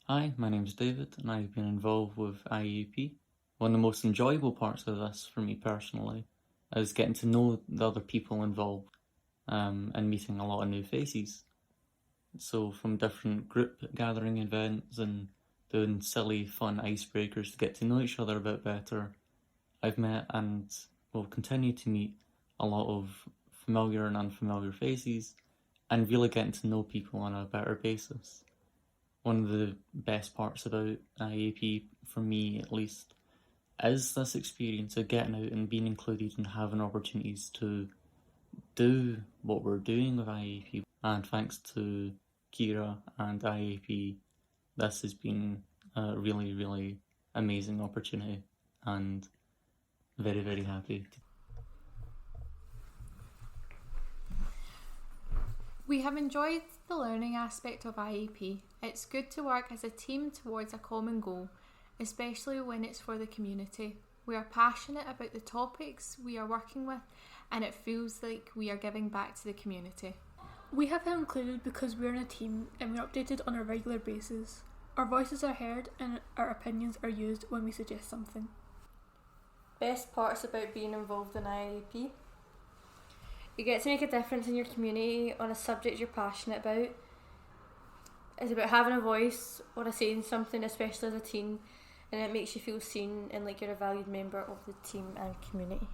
Hi, my name's David and I've been involved with IAP. One of the most enjoyable parts of this for me personally is getting to know the other people involved and meeting a lot of new faces. So from different group gathering events and doing silly fun icebreakers to get to know each other a bit better, I've met and will continue to meet a lot of familiar and unfamiliar faces and really getting to know people on a better basis. One of the best parts about IAP, for me at least, is this experience of getting out and being included and having opportunities to do what we're doing with IAP. And thanks to Kira and IAP, this has been a really, really amazing opportunity and very, very happy. We have enjoyed the learning aspect of IAP. It's good to work as a team towards a common goal, especially when it's for the community. We are passionate about the topics we are working with, and it feels like we are giving back to the community. We have felt included because we're in a team and we're updated on a regular basis. Our voices are heard and our opinions are used when we suggest something. Best parts about being involved in IAP. You get to make a difference in your community on a subject you're passionate about. It's about having a voice or saying something, especially as a teen, and it makes you feel seen and like you're a valued member of the team and community.